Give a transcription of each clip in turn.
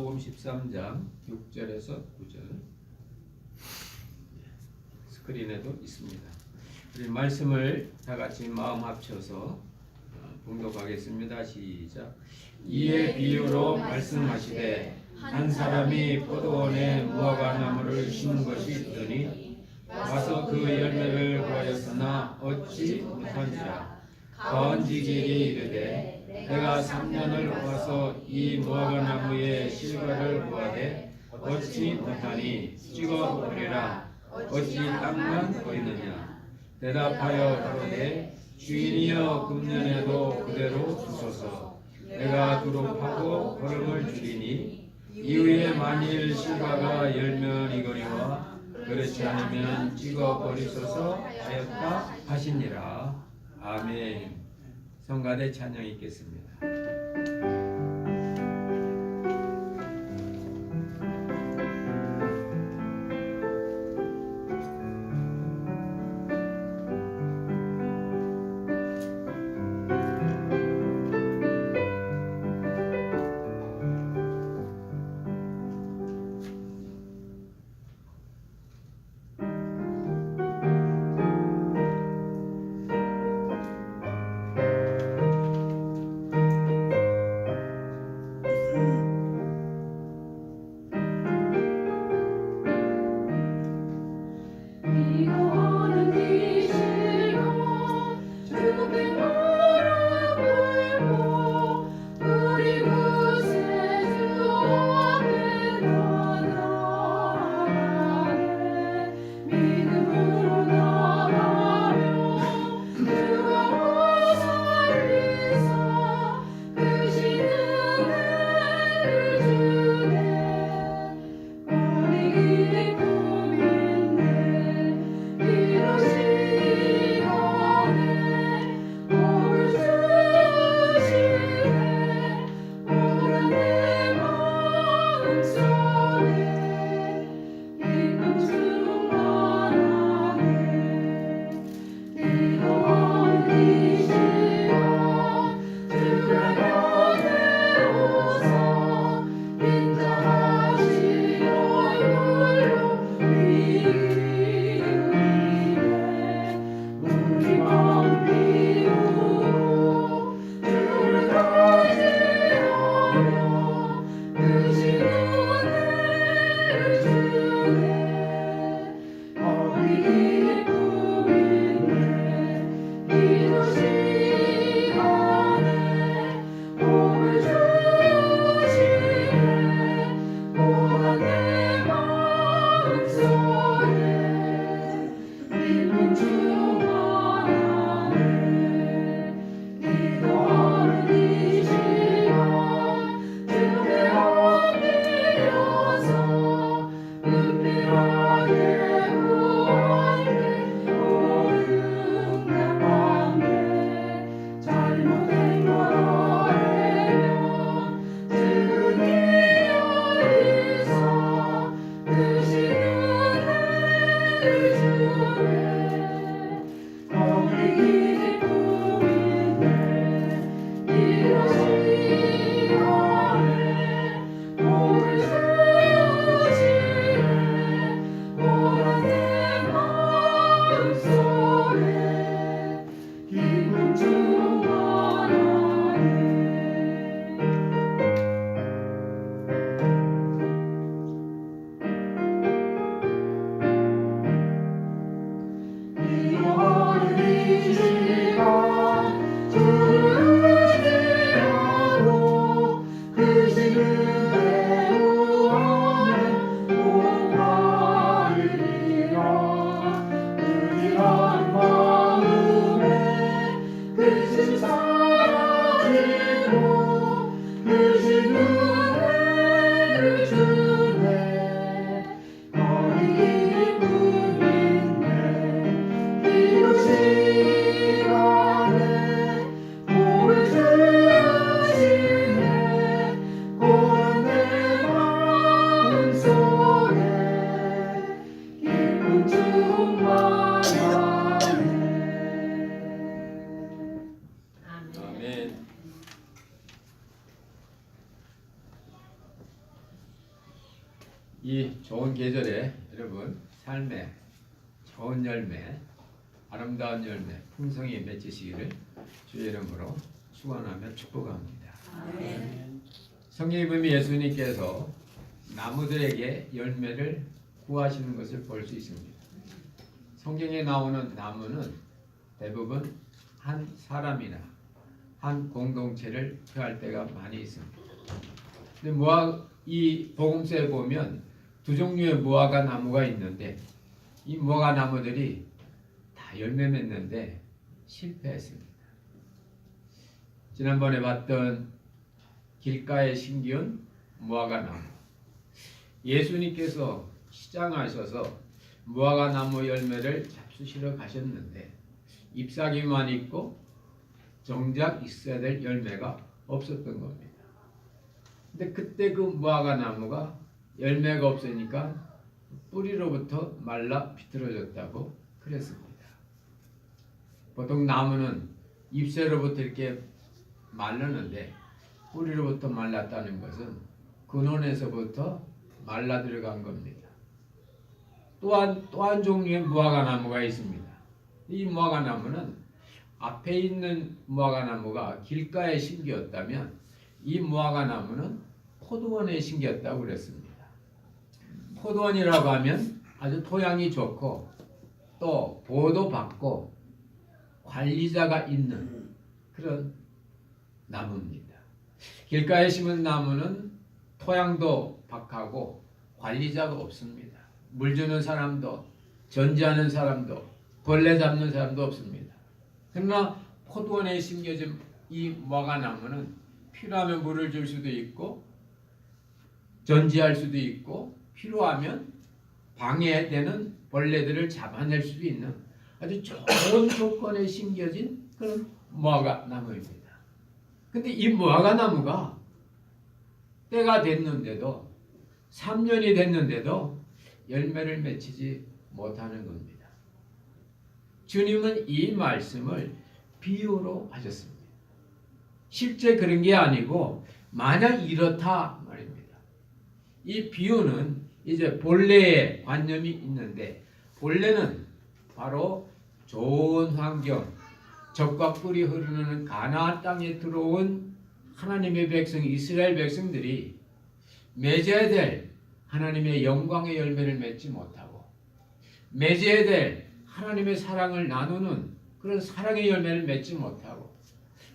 복음 13장 6절에서 9절 스크린에도 있습니다. 우리 말씀을 다 같이 마음 합쳐서 봉독하겠습니다. 시작. 이에 비유로 말씀하시되 한 사람이 포도원에 무화과 나무를 심은 것이 있더니 와서 그 열매를 구하였으나 얻지 못한지라. 가언지기리 이르되 내가 3년을 와서 이 무화과 나무의 실과를 구하되 얻지 못하니 찍어 버리라. 어찌 땅만 버리느냐. 대답하여 가로되 주인이여 금년에도 그대로 주소서. 내가 두루 파고 거름을 줄이니 이후에 만일 실과가 열면 이거니와 그렇지 않으면 찍어 버리소서 하였다 하시니라. 아멘. 성가대 찬양이 있겠습니다. 이 좋은 계절에 여러분 삶의 좋은 열매, 아름다운 열매, 풍성히 맺히시기를 주의 이름으로 축원하며 축복합니다. 아멘. 성령님이 예수님께서 나무들에게 열매를 구하시는 것을 볼 수 있습니다. 성경에 나오는 나무는 대부분 한 사람이나 한 공동체를 표할 때가 많이 있습니다. 근데 이 복음서에 보면 두 종류의 무화과 나무가 있는데 이 무화과 나무들이 다 열매 맺는데 실패했습니다. 지난번에 봤던 길가에 심기운 무화과 나무, 예수님께서 시장하셔서 무화과 나무 열매를 잡수시러 가셨는데 잎사귀만 있고 정작 있어야 될 열매가 없었던 겁니다. 근데 그때 그 무화과 나무가 열매가 없으니까 뿌리로부터 말라 비틀어졌다고 그랬습니다. 보통 나무는 잎새로부터 이렇게 말르는데 뿌리로부터 말랐다는 것은 근원에서부터 말라 들어간 겁니다. 또 한 종류의 무화과 나무가 있습니다. 이 무화과 나무는 앞에 있는 무화과 나무가 길가에 심기었다면 이 무화과 나무는 포도원에 심겼다고 그랬습니다. 포도원이라고 하면 아주 토양이 좋고 또 보호도 받고 관리자가 있는 그런 나무입니다. 길가에 심은 나무는 토양도 박하고 관리자가 없습니다. 물 주는 사람도 전지하는 사람도 벌레 잡는 사람도 없습니다. 그러나 포도원에 심겨진 이 무화과 나무는 필요하면 물을 줄 수도 있고 전지할 수도 있고 필요하면 방해되는 벌레들을 잡아낼 수도 있는 아주 좋은 조건에 심겨진 그런 무화과 나무입니다. 근데 이 무화과 나무가 때가 됐는데도 3년이 됐는데도 열매를 맺히지 못하는 겁니다. 주님은 이 말씀을 비유로 하셨습니다. 실제 그런 게 아니고 만약 이렇다 말입니다. 이 비유는 이제 본래의 관념이 있는데 본래는 바로 좋은 환경, 젖과 꿀이 흐르는 가나안 땅에 들어온 하나님의 백성 이스라엘 백성들이 맺어야 될 하나님의 영광의 열매를 맺지 못하고 맺어야 될 하나님의 사랑을 나누는 그런 사랑의 열매를 맺지 못하고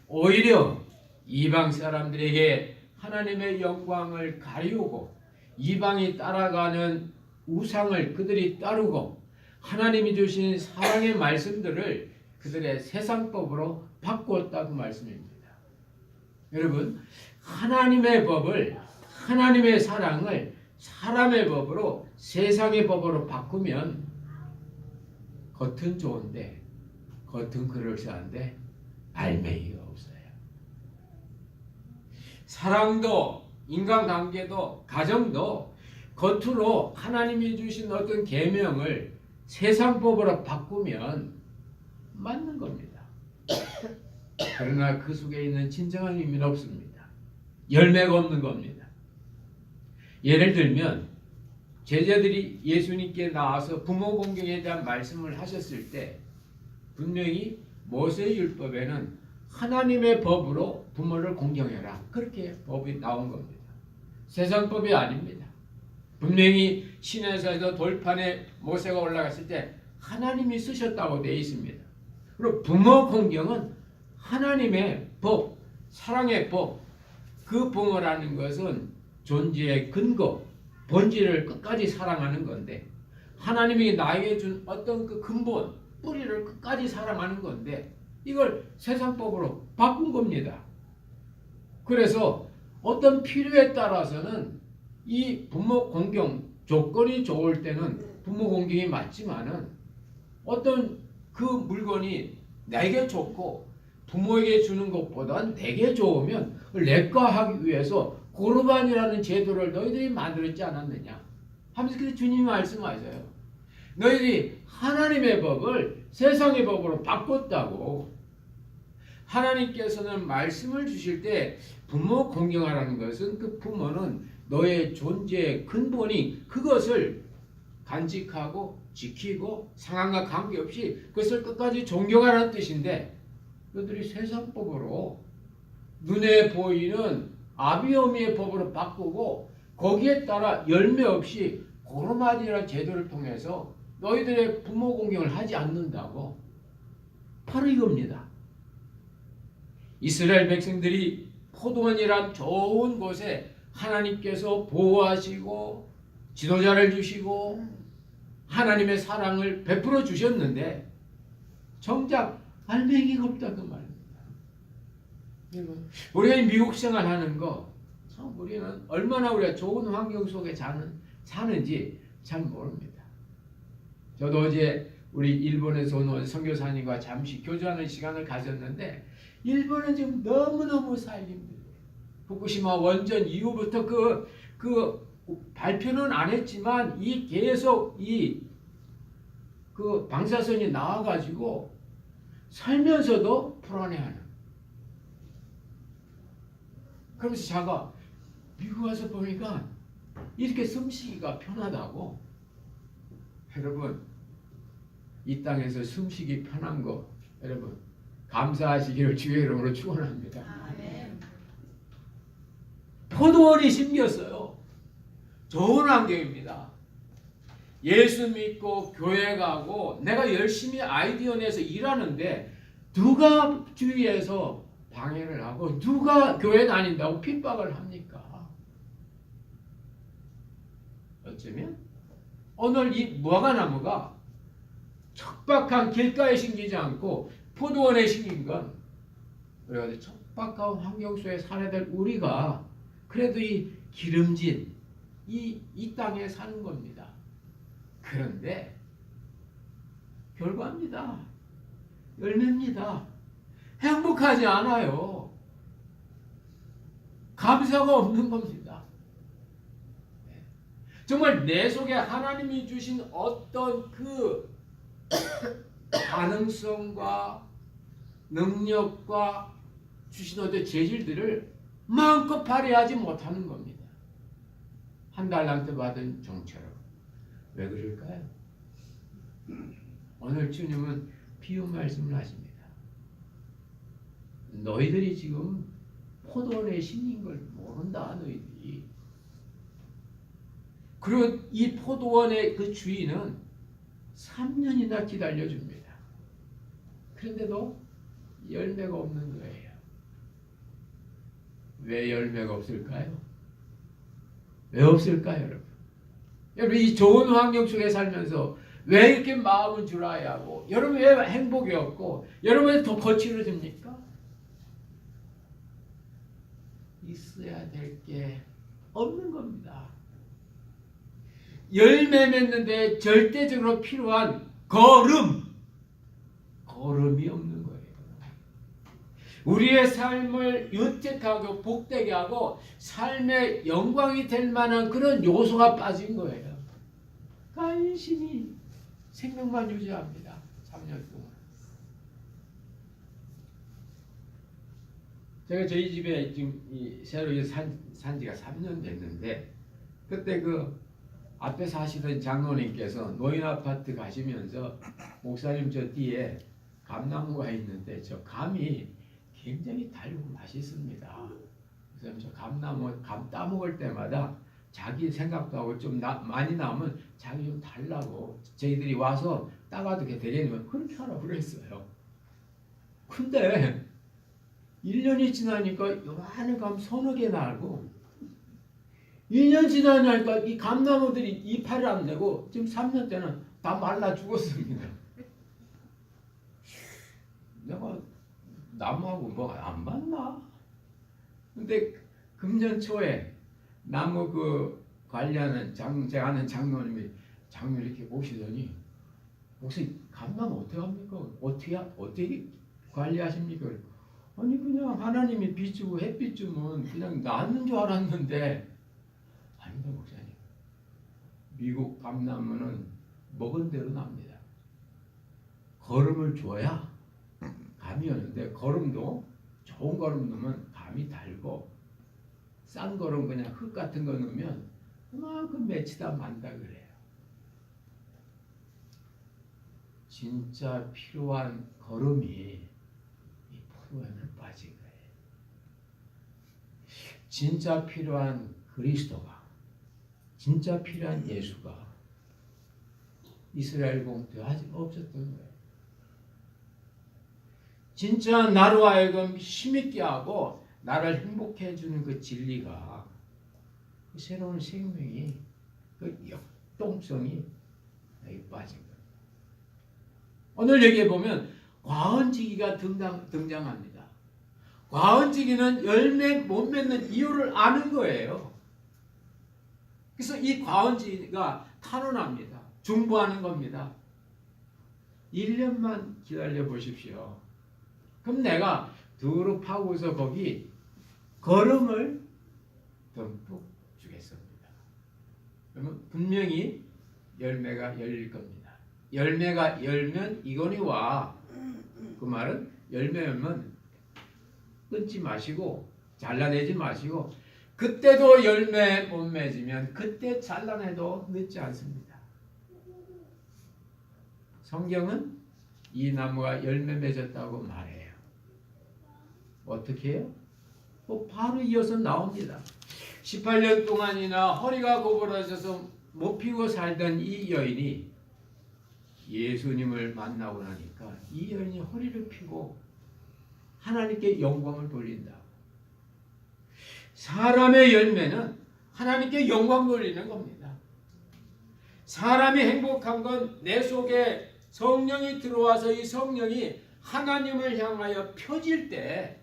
오히려 이방 사람들에게 하나님의 영광을 가리우고 이방이 따라가는 우상을 그들이 따르고 하나님이 주신 사랑의 말씀들을 그들의 세상법으로 바꾸었다고 말씀입니다. 여러분, 하나님의 법을, 하나님의 사랑을 사람의 법으로, 세상의 법으로 바꾸면 겉은 좋은데 겉은 그럴싸한데 알맹이가 없어요. 사랑도, 인간관계도, 가정도 겉으로 하나님이 주신 어떤 계명을 세상법으로 바꾸면 맞는 겁니다. 그러나 그 속에 있는 진정한 의미는 없습니다. 열매가 없는 겁니다. 예를 들면 제자들이 예수님께 나와서 부모 공경에 대한 말씀을 하셨을 때 분명히 모세율법에는 하나님의 법으로 부모를 공경해라 그렇게 법이 나온 겁니다. 세상법이 아닙니다. 분명히 시내에서 돌판에 모세가 올라갔을 때 하나님이 쓰셨다고 되어 있습니다. 그리고 부모 공경은 하나님의 법, 사랑의 법, 그 부모라는 것은 존재의 근거, 본질을 끝까지 사랑하는 건데 하나님이 나에게 준 어떤 그 근본, 뿌리를 끝까지 사랑하는 건데 이걸 세상법으로 바꾼 겁니다. 그래서 어떤 필요에 따라서는 이 부모 공경 조건이 좋을 때는 부모 공경이 맞지만은 어떤 그 물건이 내게 좋고 부모에게 주는 것보다 내게 좋으면 내 거 하기 위해서 고르반이라는 제도를 너희들이 만들었지 않았느냐 하면서 그 주님이 말씀하셔요. 너희들이 하나님의 법을 세상의 법으로 바꿨다고. 하나님께서는 말씀을 주실 때 부모 공경하라는 것은 그 부모는 너의 존재의 근본이 그것을 간직하고 지키고 상황과 관계없이 그것을 끝까지 존경하라는 뜻인데 그들이 세상법으로 눈에 보이는 아비오미의 법으로 바꾸고 거기에 따라 열매 없이 고르마디라는 제도를 통해서 너희들의 부모 공경을 하지 않는다고. 바로 이겁니다. 이스라엘 백성들이 포도원이란 좋은 곳에 하나님께서 보호하시고 지도자를 주시고 하나님의 사랑을 베풀어 주셨는데 정작 알맹이가 없다 그 말입니다. 우리가 미국 생활하는 거 참 우리는 얼마나 우리가 좋은 환경 속에 사는지 잘 모릅니다. 저도 어제 우리 일본에서 온 선교사님과 잠시 교제하는 시간을 가졌는데 일본은 지금 너무너무 살기 힘들어요. 후쿠시마 원전 이후부터 그 발표는 안 했지만 이 계속 그 방사선이 나와가지고 살면서도 불안해하는. 그러면서 자가 미국 와서 보니까 이렇게 숨쉬기가 편하다고. 여러분 이 땅에서 숨쉬기 편한 거 여러분 감사하시기를 주의 이름으로 축원합니다. 아멘. 포도원이 심겼어요. 좋은 환경입니다. 예수 믿고 교회 가고 내가 열심히 아이디어 내서 일하는데 누가 주위에서 방해를 하고 누가 교회 다닌다고 핍박을 합니까? 어쩌면 오늘 이 무화과나무가 척박한 길가에 심기지 않고 포도원에 심긴 건 그래가지고 척박한 환경 속에 살아야 될 우리가 그래도 이 기름진 이 땅에 사는 겁니다. 그런데 결과입니다. 열매입니다. 행복하지 않아요. 감사가 없는 겁니다. 정말 내 속에 하나님이 주신 어떤 그 가능성과 능력과 주신 어떤 재질들을 마음껏 발휘하지 못하는 겁니다. 한 달란트 받은 종처럼. 왜 그럴까요? 오늘 주님은 비유 말씀을 하십니다. 너희들이 지금 포도원에 심긴 걸 모른다 너희들이. 그리고 이 포도원의 그 주인은 3년이나 기다려줍니다. 그런데도 열매가 없는 거예요. 왜 열매가 없을까요? 왜 없을까요, 여러분? 여러분 이 좋은 환경 속에 살면서 왜 이렇게 마음은 줄아야 하고 여러분 왜 행복이 없고 여러분 왜 더 거칠어집니까? 있어야 될 게 없는 겁니다. 열매 맺는데 절대적으로 필요한 걸음이 없는 거예요. 우리의 삶을 윤택하고 복되게 하고 삶의 영광이 될 만한 그런 요소가 빠진 거예요. 간신히 생명만 유지합니다. 3년 동안. 제가 저희 집에 지금 새로 산 지가 3년 됐는데 그때 그 앞에 사시던 장로님께서 노인 아파트 가시면서 목사님 저 뒤에 감나무가 있는데 저 감이 굉장히 달고 맛있습니다. 그래서 저 감 따먹을 때마다 자기 생각도 하고 좀 많이 나오면 자기 좀 달라고 저희들이 와서 따가도 되겠냐면 그렇게 하라고 그랬어요. 근데 1년이 지나니까 요만한 감 서너 개 나고 2년 지나니까 이 감나무들이 이파를 안 내고 지금 3년 때는 다 말라 죽었습니다. 내가 나무하고 뭐 안 맞나? 근데 금년 초에 나무 그 관리하는 제가 아는 장로님이 이렇게 오시더니 혹시 감나무 어떻게 합니까? 어떻게 관리하십니까? 아니 그냥 하나님이 비추고 햇빛 주면 그냥 나는 줄 알았는데 아닙니다 목사님. 미국 감나무는 먹은 대로 납니다. 거름을 줘야 감이 오는데 거름도 좋은 거름 넣으면 감이 달고 싼 거는 그냥 흙 같은 거 넣으면 그만큼 맺히다 만다 그래요. 진짜 필요한 걸음이 이 포도원을 빠진 거예요. 진짜 필요한 그리스도가, 진짜 필요한 예수가 이스라엘 공토에 아직 없었던 거예요. 진짜 나로 하여금 힘있게 하고 나를 행복해 해주는 그 진리가, 그 새로운 생명이, 그 역동성이 여기 빠진 거예요. 오늘 여기에 보면 과언지기가 등장합니다. 과언지기는 열매 못 맺는 이유를 아는 거예요. 그래서 이 과언지기가 탄원합니다. 중보하는 겁니다. 1년만 기다려 보십시오. 그럼 내가 두루 파고서 거기 거름을 듬뿍 주겠습니다. 그러면 분명히 열매가 열릴 겁니다. 열매가 열면 이거니와, 그 말은 열매 열면 끊지 마시고 잘라내지 마시고, 그때도 열매 못 맺으면 그때 잘라내도 늦지 않습니다. 성경은 이 나무가 열매 맺었다고 말해요. 어떻게 해요? 바로 이어서 나옵니다. 18년 동안이나 허리가 고부라져서 못 피고 살던 이 여인이 예수님을 만나고 나니까 이 여인이 허리를 펴고 하나님께 영광을 돌린다. 사람의 열매는 하나님께 영광 돌리는 겁니다. 사람이 행복한 건 내 속에 성령이 들어와서 이 성령이 하나님을 향하여 펴질 때,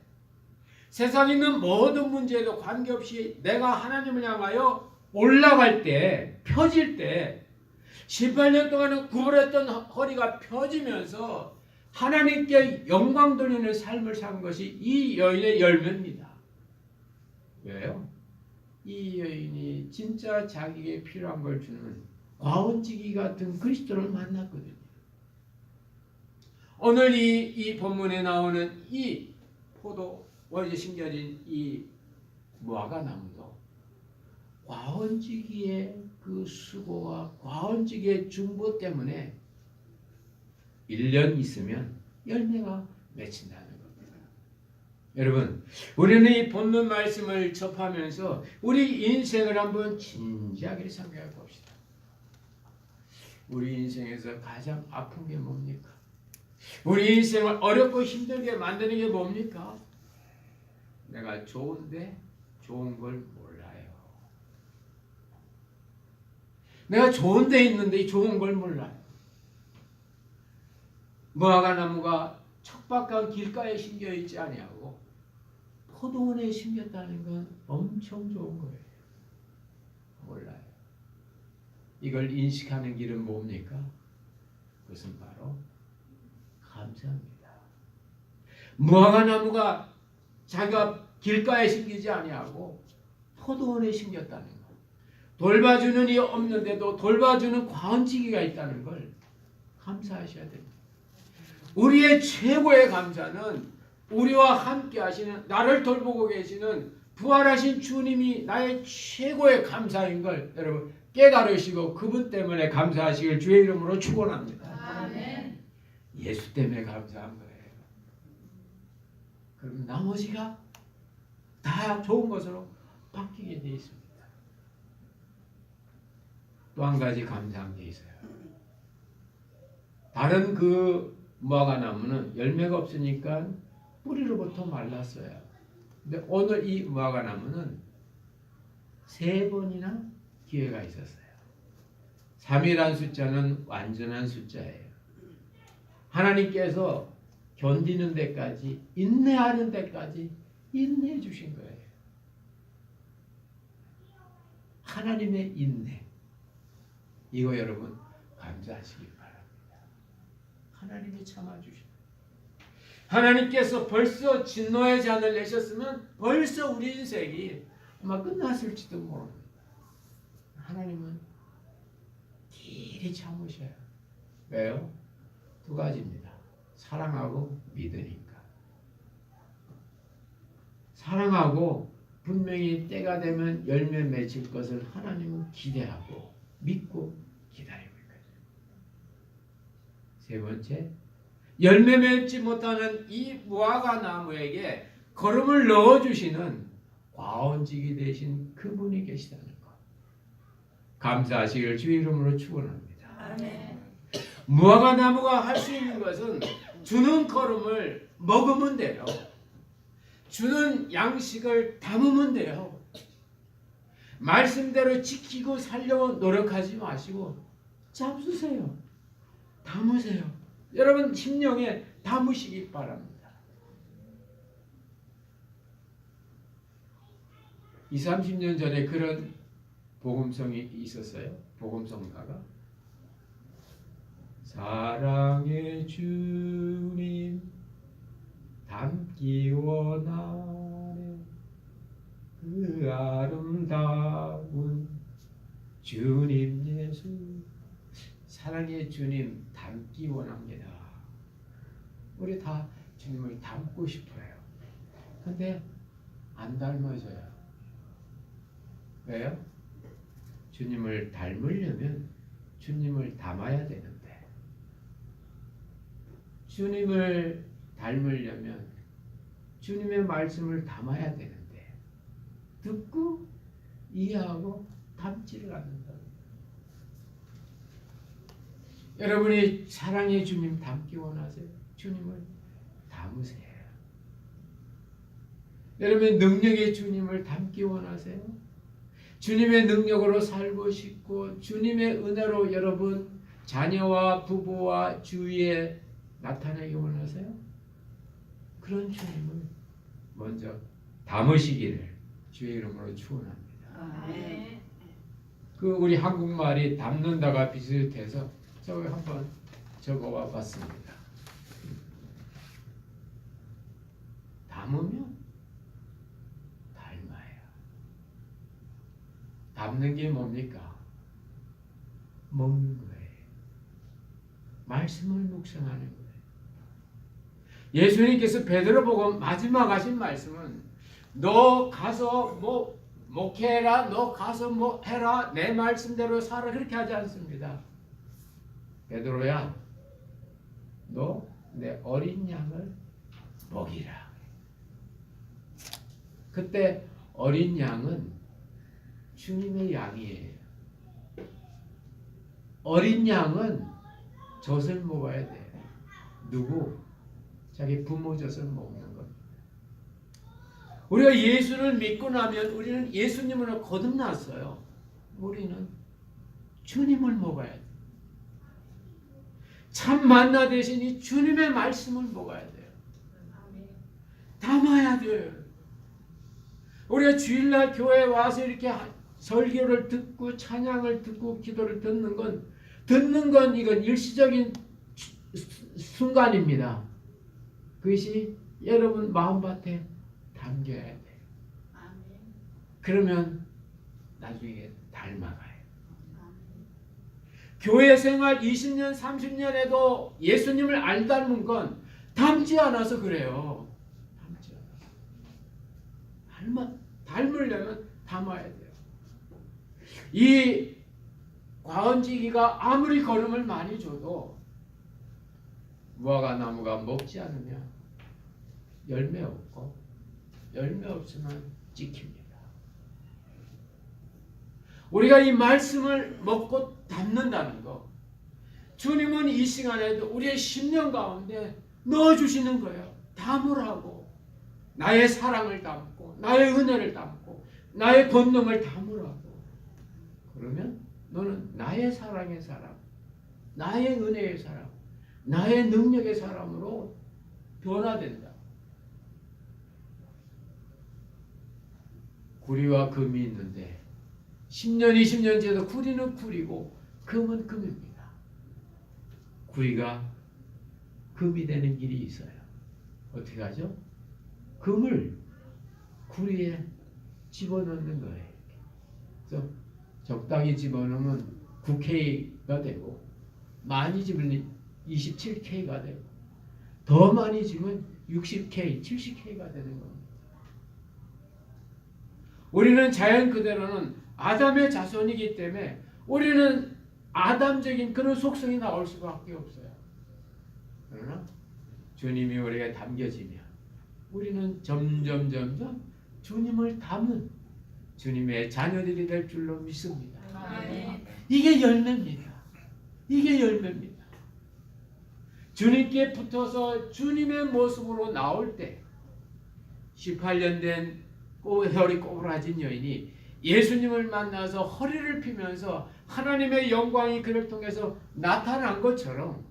세상에 있는 모든 문제에도 관계없이 내가 하나님을 향하여 올라갈 때, 펴질 때, 18년 동안은 구부렸던 허리가 펴지면서 하나님께 영광 돌리는 삶을 산 것이 이 여인의 열매입니다. 왜요? 이 여인이 진짜 자기에게 필요한 걸 주는 과언지기 같은 그리스도를 만났거든요. 오늘 이 본문에 나오는 이 포도원에 심겨진 이 무화과 나무도 과언지기의 그 수고와 과언지기의 중보 때문에 1년 있으면 열매가 맺힌다는 겁니다. 여러분, 우리는 이 본문 말씀을 접하면서 우리 인생을 한번 진지하게 생각해 봅시다. 우리 인생에서 가장 아픈 게 뭡니까? 우리 인생을 어렵고 힘들게 만드는 게 뭡니까? 내가 좋은데 좋은 걸 몰라요. 내가 좋은 데 있는데 이 좋은 걸 몰라요. 무화과 나무가 척박한 길가에 심겨 있지 아니하고 포도원에 심겼다는 건 엄청 좋은 거예요. 몰라요. 이걸 인식하는 길은 뭡니까? 그것은 바로 감사합니다. 무화과 나무가 자기가 길가에 심기지 아니하고 포도원에 심겼다는 것, 돌봐주는 이 없는데도 돌봐주는 과언지기가 있다는 걸 감사하셔야 됩니다. 우리의 최고의 감사는 우리와 함께 하시는, 나를 돌보고 계시는 부활하신 주님이 나의 최고의 감사인 걸 여러분 깨달으시고 그분 때문에 감사하시길 주의 이름으로 축원합니다. 아멘. 예수 때문에 감사한 거예요. 그럼 나머지가 다 좋은 것으로 바뀌게 되어 있습니다. 또 한 가지 감사한 게 있어요. 다른 그 무화과 나무는 열매가 없으니까 뿌리로부터 말랐어요. 근데 오늘 이 무화과 나무는 3번이나 기회가 있었어요. 3이라는 숫자는 완전한 숫자예요. 하나님께서 견디는 데까지, 인내하는 데까지 인내해 주신 거예요. 하나님의 인내. 이거 여러분 감사하시기 바랍니다. 하나님이 참아주신. 하나님께서 벌써 진노의 잔을 내셨으면 벌써 우리 인생이 아마 끝났을지도 모릅니다. 하나님은 길이 참으셔요. 왜요? 2가지입니다. 사랑하고 믿으니까. 사랑하고 분명히 때가 되면 열매 맺을 것을 하나님은 기대하고 믿고 기다리고 있거든요. 세 번째, 열매 맺지 못하는 이 무화과 나무에게 거름을 넣어주시는 과원직이 되신 그분이 계시다는 것. 감사하시기를 주의 이름으로 축원합니다. 아멘. 무화과 나무가 할 수 있는 것은 주는 거름을 먹으면 돼요. 주는 양식을 담으면 돼요. 말씀대로 지키고 살려고 노력하지 마시고 잡수세요. 담으세요. 여러분 심령에 담으시기 바랍니다. 20, 30년 전에 그런 복음성이 있었어요. 복음성가가 사랑의 주님 닮기 원하네 그 아름다운 주님 예수. 사랑의 주님 닮기 원합니다. 우리 다 주님을 닮고 싶어요. 근데 안 닮아져요. 왜요? 주님을 닮으려면 주님을 담아야 되는데, 주님을 닮으려면 주님의 말씀을 담아야 되는데 듣고 이해하고 담지를 않는다. 여러분이 사랑의 주님 닮기 원하세요? 주님을 담으세요. 여러분이 능력의 주님을 닮기 원하세요? 주님의 능력으로 살고 싶고 주님의 은혜로 여러분 자녀와 부부와 주위에 나타내기 원하세요? 그런 주님을 먼저 담으시기를 주의 이름으로 축원합니다. 아멘. 그 우리 한국말이 담는다가 비슷해서 저기 한번 적어와 봤습니다. 담으면 닮아요. 담는 게 뭡니까? 먹는 거예요. 말씀을 묵상하는 거예요. 예수님께서 베드로보고 마지막 하신 말씀은 너 가서 뭐 목회해라, 너 가서 뭐 해라, 내 말씀대로 살아, 그렇게 하지 않습니다. 베드로야, 너 내 어린 양을 먹이라. 그때 어린 양은 주님의 양이에요. 어린 양은 젖을 먹어야 돼. 누구? 자기 부모 젖을 먹는 겁니다. 우리가 예수를 믿고 나면 우리는 예수님으로 거듭났어요. 우리는 주님을 먹어야 돼. 참 만나 대신이 주님의 말씀을 먹어야 돼요. 담아야 돼요. 우리가 주일날 교회에 와서 이렇게 설교를 듣고 찬양을 듣고 기도를 듣는 건 이건 일시적인 순간입니다. 그것이 여러분 마음밭에 담겨야 돼요. 그러면 나중에 닮아가요. 교회 생활 20년, 30년에도 예수님을 안 닮은 건 닮지 않아서 그래요. 닮지 않아서. 닮으려면 담아야 돼요. 이 과언지기가 아무리 거름을 많이 줘도 무화과 나무가 먹지 않으면 열매 없고 열매 없으면 찍힙니다. 우리가 이 말씀을 먹고 담는다는 거, 주님은 이 시간에도 우리의 심령 가운데 넣어주시는 거예요. 담으라고. 나의 사랑을 담고 나의 은혜를 담고 나의 권능을 담으라고. 그러면 너는 나의 사랑의 사람, 나의 은혜의 사람, 나의 능력의 사람으로 변화된다. 구리와 금이 있는데 10년, 20년 지나도 구리는 구리고 금은 금입니다. 구리가 금이 되는 길이 있어요. 어떻게 하죠? 금을 구리에 집어넣는 거예요. 그래서 적당히 집어넣으면 9K가 되고 많이 집으면 27K가 되고 더 많이 집으면 60K, 70K가 되는 겁니다. 우리는 자연 그대로는 아담의 자손이기 때문에 우리는 아담적인 그런 속성이 나올 수밖에 없어요. 그러나 주님이 우리에게 담겨지면 우리는 점점 주님을 닮은 주님의 자녀들이 될 줄로 믿습니다. 이게 열매입니다. 이게 열매입니다. 주님께 붙어서 주님의 모습으로 나올 때 18년 된 혈이 꼬부라진 여인이 예수님을 만나서 허리를 피면서 하나님의 영광이 그를 통해서 나타난 것처럼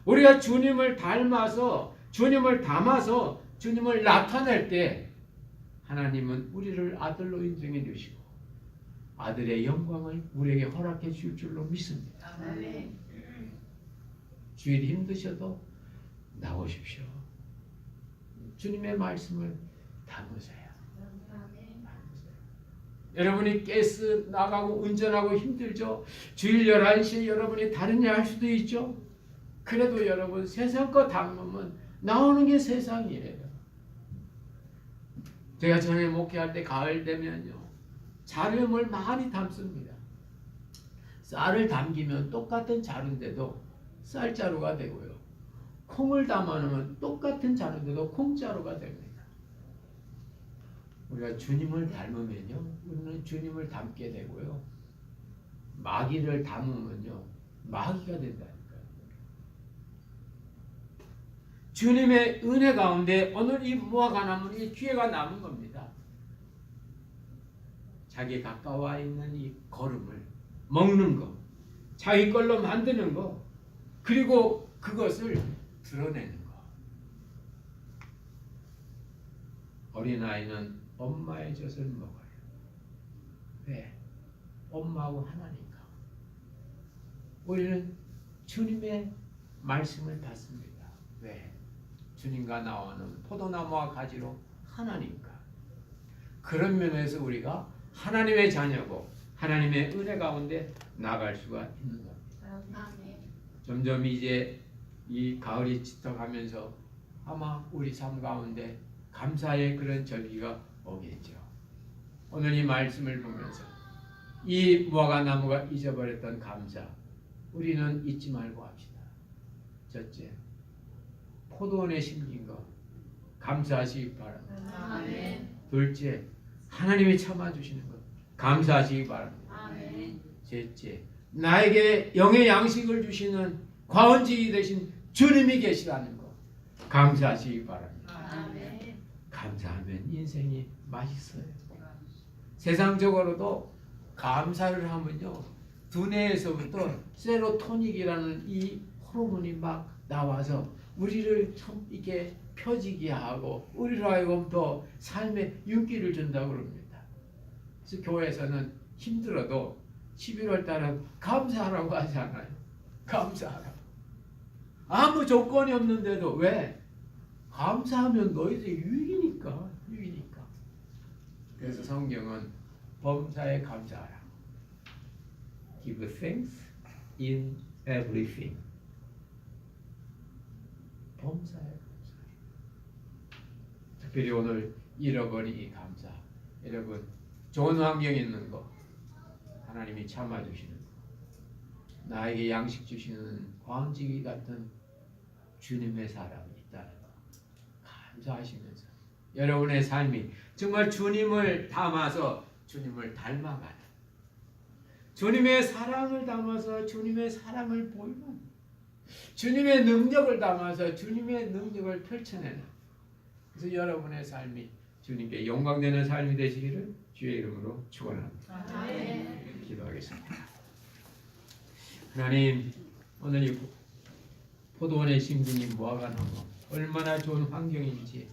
우리가 주님을 닮아서 주님을 담아서 주님을 나타낼 때 하나님은 우리를 아들로 인정해 주시고 아들의 영광을 우리에게 허락해 줄 줄로 믿습니다. 주일 힘드셔도 나오십시오. 주님의 말씀을 담으세요. 여러분이 가스 나가고 운전하고 힘들죠? 주일 11시에 여러분이 다른 일 할 수도 있죠? 그래도 여러분 세상 거 담으면 나오는 게 세상이에요. 제가 전에 목회할 때 가을 되면요. 자름을 많이 담습니다. 쌀을 담기면 똑같은 자루인데도 쌀자루가 되고요. 콩을 담아놓으면 똑같은 자루인데도 콩자루가 됩니다. 우리가 주님을 닮으면요. 우리는 주님을 닮게 되고요. 마귀를 담으면요. 마귀가 된다니까요. 주님의 은혜 가운데 오늘 이 무화과 나무는 기회가 남은 겁니다. 자기 가까워 있는 이 거름을 먹는 거, 자기 걸로 만드는 거, 그리고 그것을 드러내는 거. 어린아이는 엄마의 젖을 먹어요. 왜? 엄마하고 하나니까. 우리는 주님의 말씀을 받습니다. 왜? 주님과 나와는 포도나무와 가지로 하나니까. 그런 면에서 우리가 하나님의 자녀고 하나님의 은혜 가운데 나갈 수가 있는 겁니다. 점점 이제 이 가을이 짙어가면서 아마 우리 삶 가운데 감사의 그런 절기가 오겠죠. 오늘 이 말씀을 보면서 이 무화과 나무가 잊어버렸던 감사 우리는 잊지 말고 합시다. 첫째, 포도원에 심긴 것 감사하시기 바랍니다. 아멘. 둘째, 하나님이 참아주시는 것 감사하시기 바랍니다. 아멘. 셋째, 나에게 영의 양식을 주시는 과언지기 되신 주님이 계시다는 것 감사하시기 바랍니다. 아멘. 감사하면 인생이 맛있어요. 세상적으로도 감사를 하면요 두뇌에서부터 세로토닉이라는 이 호르몬이 막 나와서 우리를 참 이렇게 펴지게 하고 우리로 하여금 더 삶에 윤기를 준다고 그럽니다. 그래서 교회에서는 힘들어도 11월 달은 감사하라고 하잖아요. 감사하라고. 아무 조건이 없는데도 왜? 감사하면 너희들 유익이니까. 유익이니까. 그래서 성경은 범사에 감사하라. Give thanks in everything. 범사에 감사해. 특별히 오늘 잃어버린 이 감사. 여러분 좋은 환경에 있는 거 하나님이 참아주시는 거 나에게 양식 주시는 광지기 같은 주님의 사랑이 있다는 거 감사하시면서 여러분의 삶이 정말 주님을 담아서 주님을 닮아가는 주님의 사랑을 담아서 주님의 사랑을 보이는 주님의 능력을 담아서 주님의 능력을 펼쳐내는 그래서 여러분의 삶이 주님께 영광되는 삶이 되시기를 주의 이름으로 축원합니다. 아멘. 기도하겠습니다. 하나님 오늘 이 포도원에 심긴 이 무화과 나무 얼마나 좋은 환경인지